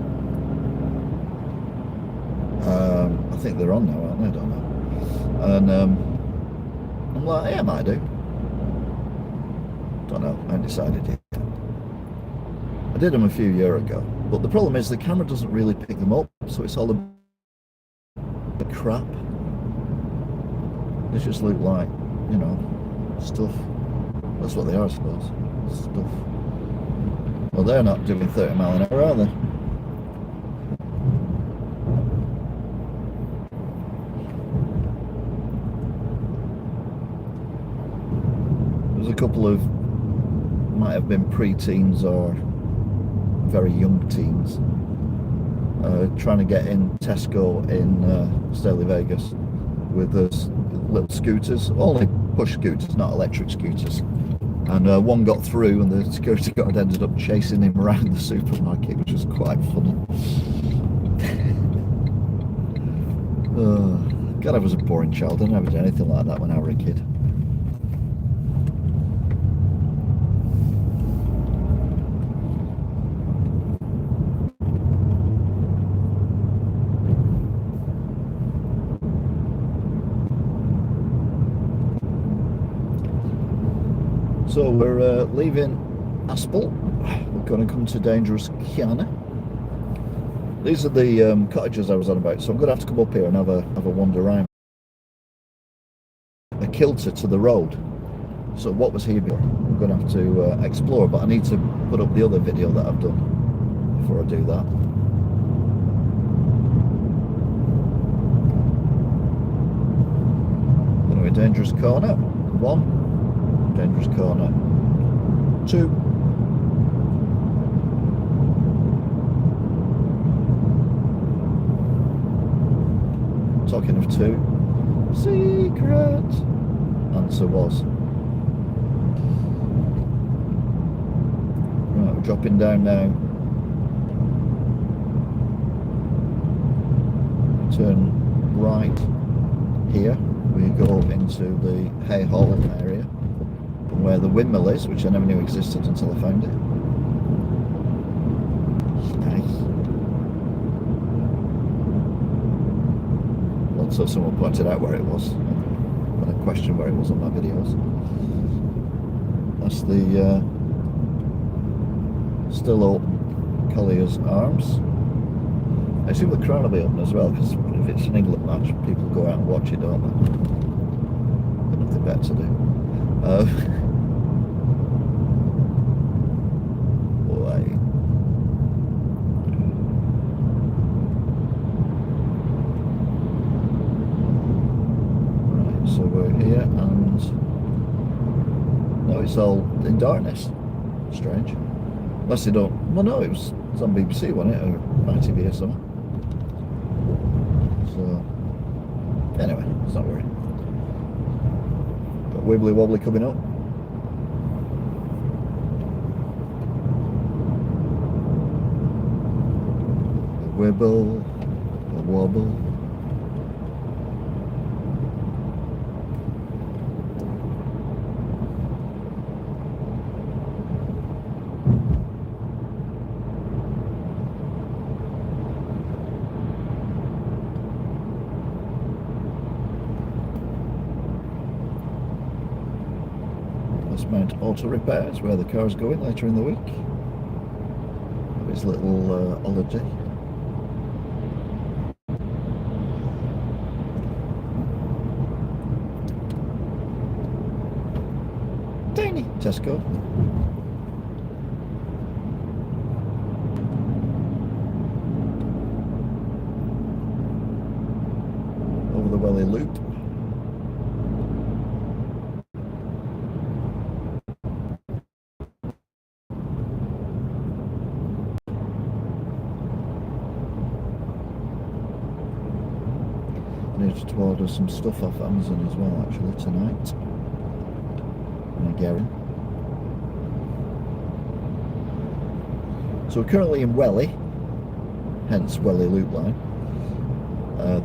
I think they're on now, aren't they? I don't know. And I'm like, yeah, I might do. Don't know, I haven't decided yet. I did them a few years ago, but the problem is the camera doesn't really pick them up, so it's all the crap. They just look like, you know, stuff. That's what they are, I suppose. Stuff. Well, they're not doing 30 mile an hour, are they? There's a couple of, might have been pre-teens or very young teens, trying to get in Tesco in Stalybridge with those little scooters, only push scooters, not electric scooters. And one got through and the security guard ended up chasing him around the supermarket, which was quite funny. God, I was a boring child. I never did anything like that when I was a kid. So we're leaving Aspel. We're going to come to Dangerous Kiana. These are the cottages I was on about, so I'm going to have to come up here and have a wander around. A kilter to the road. So what was here before? I'm going to have to explore, but I need to put up the other video that I've done before I do that. Anyway, dangerous corner. 1. Dangerous corner. 2. Talking of 2. Secret. Answer was. Right, we're dropping down now. Turn right here. We go into the hay hall area where the windmill is, which I never knew existed until I found it. Nice. Also, someone pointed out where it was. When I questioned where it was on my videos. That's the still open Collier's Arms. I assume the crown will be open as well, because if it's an England match, people go out and watch it, don't they? Got nothing better to do. Right, so we're here, and no, it's all in darkness. Strange. Unless they don't. Well, no, it's on BBC, wasn't it? Or ITV or something. So, anyway, let's not worry. Got Wibbly Wobbly coming up. A wibble, a wobble. Mount Auto Repairs, where the car's going later in the week. His little holiday. Tiny Tesco. Over the Welly Loop. Need to order some stuff off Amazon as well, actually, tonight. And again. So we're currently in Welly, hence Welly Loop Line.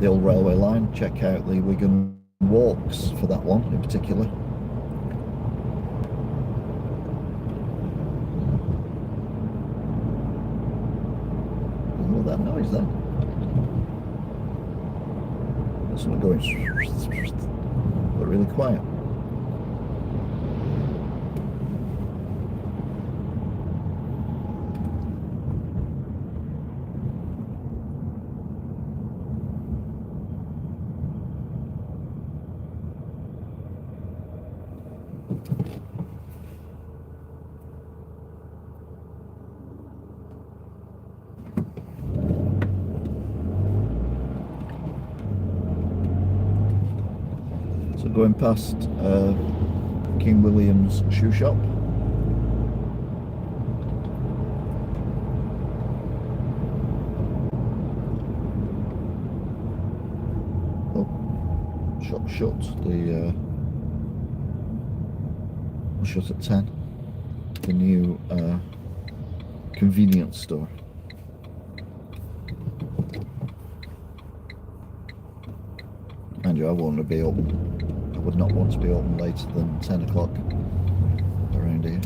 The old railway line. Check out the Wigan walks for that one in particular. Oh, that noise then. Someone going, but really quiet. Going past King William's shoe shop. Oh, shop shut. The shut at 10. The new convenience store. Mind you, I want to be open. Would not want to be open later than 10 o'clock around here.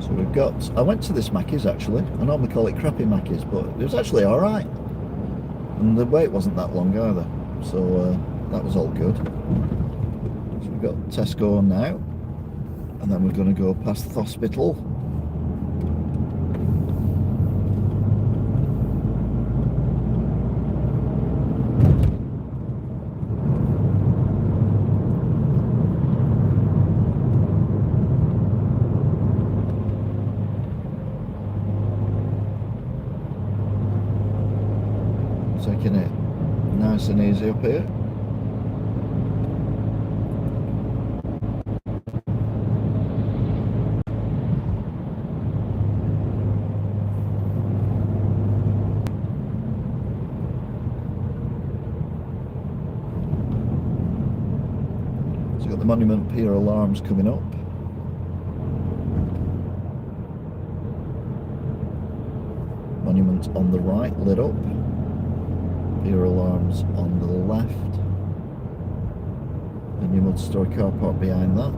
So we've we've got, I went to this Mackey's actually. I normally call it crappy Mackey's, but it was actually alright. And the wait wasn't that long either. So that was all good. So we've got Tesco now. And then we're going to go past the hospital. Taking it nice and easy up here. So we've got the Monument Pier alarms coming up. Monument on the right, lit up. Pier alarms on the left. The new multi-storey car park behind that.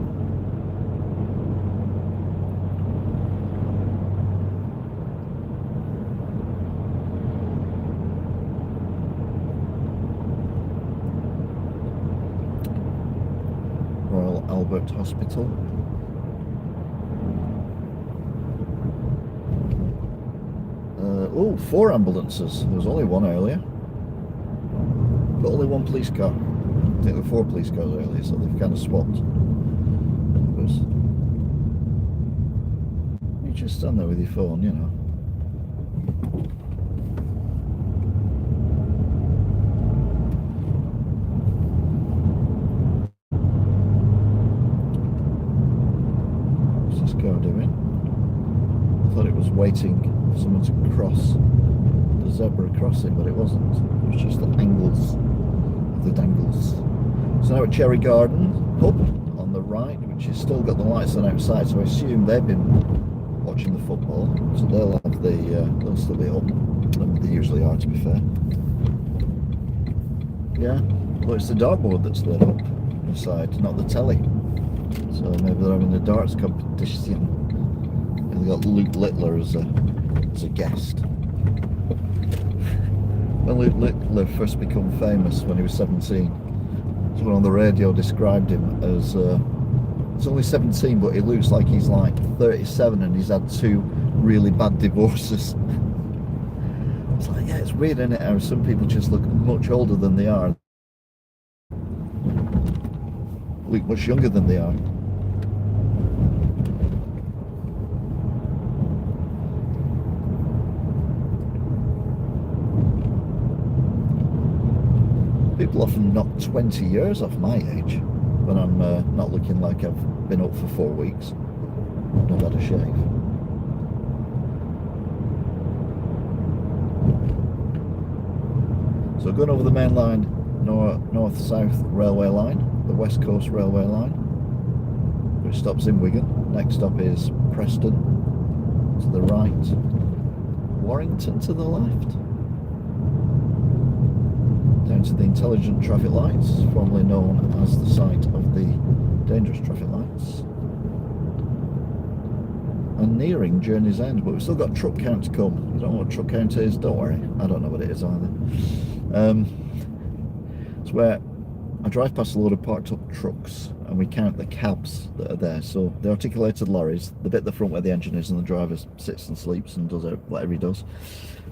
Royal Albert Hospital. Oh, 4 ambulances. There was only one earlier. But only one police car. I think there were 4 police cars earlier, so they've kind of swapped. You just stand there with your phone, you know. What's this car doing? I thought it was waiting for someone to cross the zebra crossing, but it wasn't. It was just the angles of the dangles. So now at Cherry Garden pub on the right, which has still got the lights on outside, so I assume they've been watching the football, so they'll have they'll still be up. They usually are, to be fair. Yeah, well, it's the dartboard that's lit up inside, not the telly. So maybe they're having a darts competition. They've got Luke Littler as a guest. When Luke Littler first became famous when he was 17, someone on the radio described him as he's only 17, but he looks like he's like 37 and he's had 2 really bad divorces. It's like, yeah, it's weird, isn't it, how some people just look much older than they are, look much younger than they are. People often knock 20 years off my age when I'm not looking like I've been up for 4 weeks and I've had a shave. So going over the main line, north-south railway line, the West Coast Railway line, which stops in Wigan. Next stop is Preston to the right, Warrington to the left. Down to the intelligent traffic lights, formerly known as the site of the dangerous traffic lights. And nearing Journey's End, but we've still got truck count to come. You don't know what truck count is? Don't worry, I don't know what it is either. It's where I drive past a load of parked up trucks and we count the cabs that are there. So the articulated lorries, the bit at the front where the engine is and the driver sits and sleeps and does whatever he does,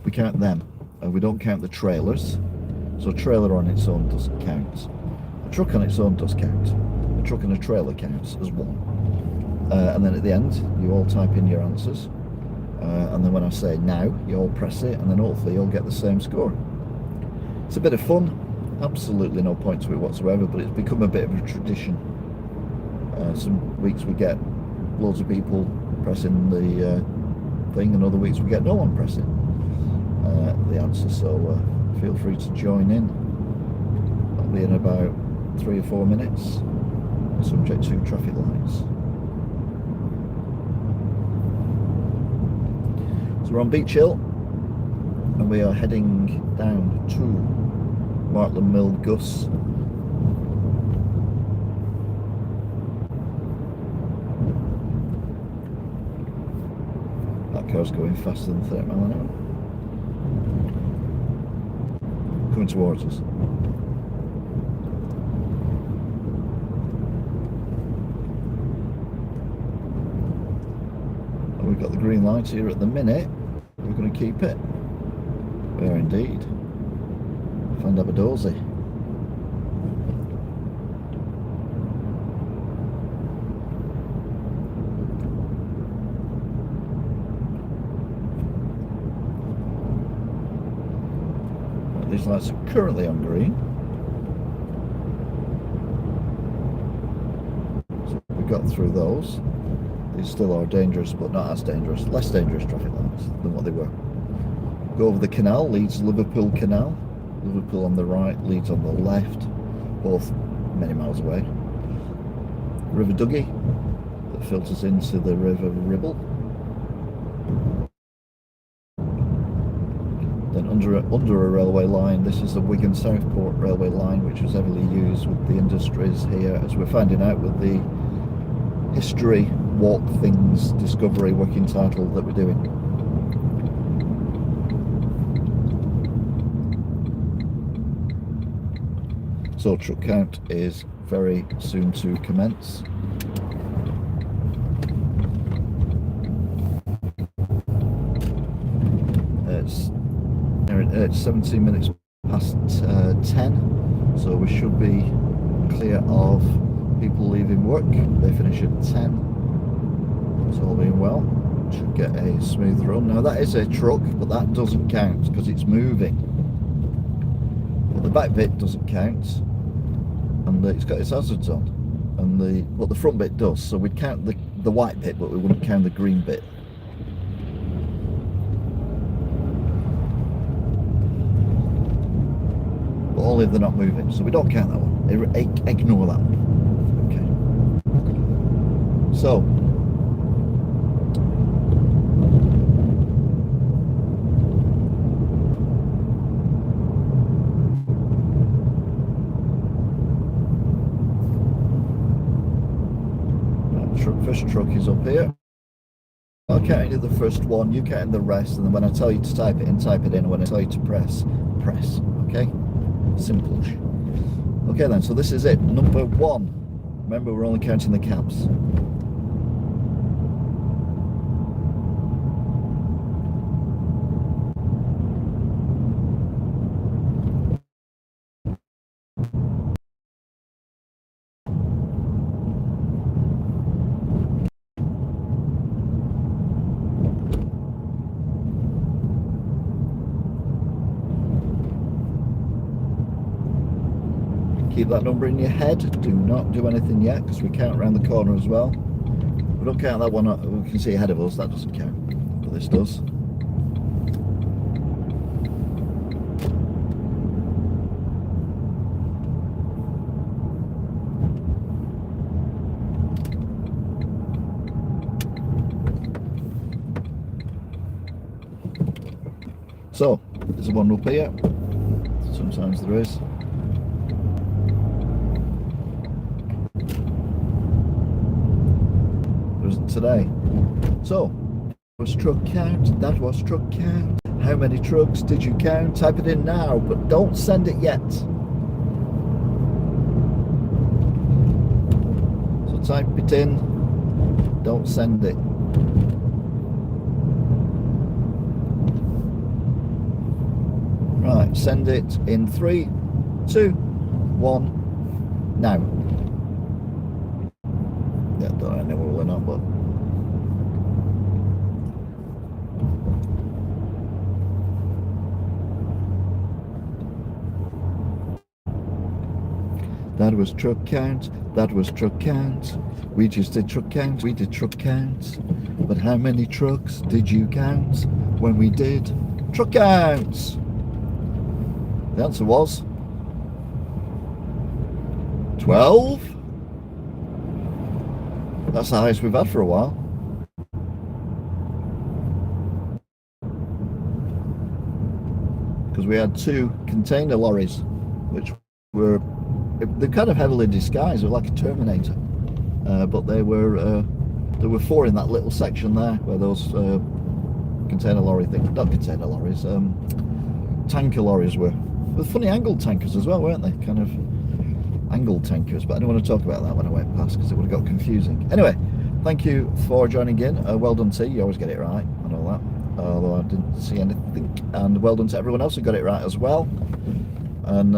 we count them. We don't count the trailers. So a trailer on its own doesn't count. A truck on its own does count. A truck and a trailer counts as one. And then at the end, you all type in your answers. And then when I say now, you all press it, and then hopefully you'll get the same score. It's a bit of fun. Absolutely no point to it whatsoever, but it's become a bit of a tradition. Some weeks we get loads of people pressing the thing, and other weeks we get no one pressing the answer. So feel free to join in. I'll be in about 3 or 4 minutes, subject to traffic lights. So we're on Beach Hill and we are heading down to Martland Mill Gus. That car's going faster than 30 mile an hour. Coming towards us. And we've got the green light here at the minute. We're going to keep it. We are indeed. Find a doozy. These lights are currently on green. So we got through those. These still are dangerous, but not as dangerous. Less dangerous traffic lights than what they were. Go over the canal, leads Liverpool Canal. Liverpool on the right, Leeds on the left. Both many miles away. River Duggy that filters into the River Ribble. Then under a railway line, this is the Wigan Southport railway line, which was heavily used with the industries here, as we're finding out with the history walk things discovery working title that we're doing. So truck count is very soon to commence. It's 17 minutes past 10, so we should be clear of people leaving work. They finish at 10. It's all being well. Should get a smooth run. Now that is a truck, but that doesn't count because it's moving. But the back bit doesn't count, and it's got its hazards on, and the front bit does. So we'd count the white bit, but we wouldn't count the green bit. But only if they're not moving, so we don't count that one. Ignore that one. Okay. So first truck is up here. I'll count the first one, you count the rest, and then when I tell you to type it in, and when I tell you to press, press. Okay? Simple. Okay then, so this is it. Number one. Remember, we're only counting the cabs. Keep that number in your head. Do not do anything yet, because we count around the corner as well. We don't count that one we can see ahead of us. That doesn't count, but this does. So there's one up here. Sometimes there is. Today. So, was truck count, that was truck count. How many trucks did you count? Type it in now, but don't send it yet. So type it in, don't send it. Right, send it in 3, 2, 1, now. Yeah, don't know whether or not, but that was truck count, that was truck count. We just did truck count, we did truck count. But how many trucks did you count when we did truck counts? The answer was 12. That's the highest we've had for a while. Because we had 2 container lorries, which were, they're kind of heavily disguised. They're like a Terminator, but there were 4 in that little section there where those container lorry thing, not container lorries, tanker lorries were funny angled tankers as well, weren't they? Kind of angled tankers, but I didn't want to talk about that when I went past because it would have got confusing. Anyway, thank you for joining in. Well done to you, always get it right and all that, although I didn't see anything. And well done to everyone else who got it right as well. And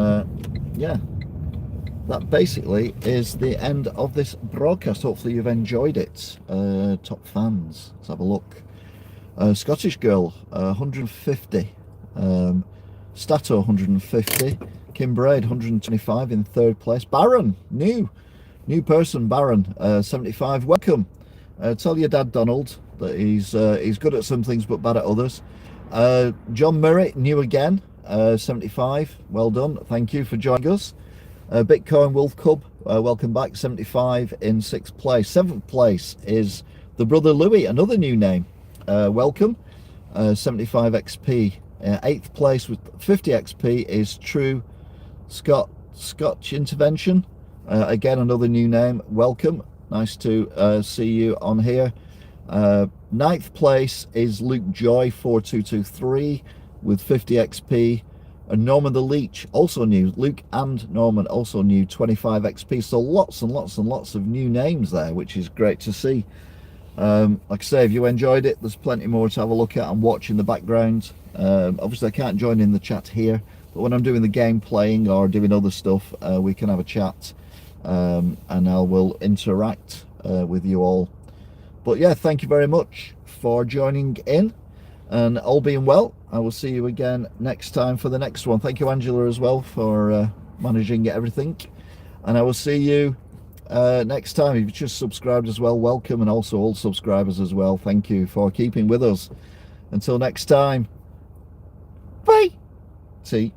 yeah, that basically is the end of this broadcast. Hopefully you've enjoyed it. Top fans, let's have a look. Scottish Girl 150, Stato 150, Kim Braid 125 in third place. Baron, new person, Baron 75. Welcome. Tell your dad Donald that he's good at some things but bad at others. John Murray, new again, 75. Well done. Thank you for joining us. Bitcoin Wolf Cub, welcome back, 75 in 6th place. 7th place is the brother Louis, another new name. Welcome, 75 XP. 8th place with 50 XP is True Scotch Intervention. Again, another new name. Welcome, nice to see you on here. 9th place is Luke Joy 4223 with 50 XP. And Norman the Leech, also new. Luke and Norman, also new, 25 XP. So lots and lots and lots of new names there, which is great to see. Like I say, if you enjoyed it, there's plenty more to have a look at and watch in the background. Obviously I can't join in the chat here, but when I'm doing the game playing or doing other stuff, we can have a chat, and I will interact with you all. But yeah, thank you very much for joining in, and all being well, I will see you again next time for the next one. Thank you, Angela, as well, for managing everything, and I will see you next time. If you just subscribed as well, welcome, and also all subscribers as well, thank you for keeping with us. Until next time, bye. See.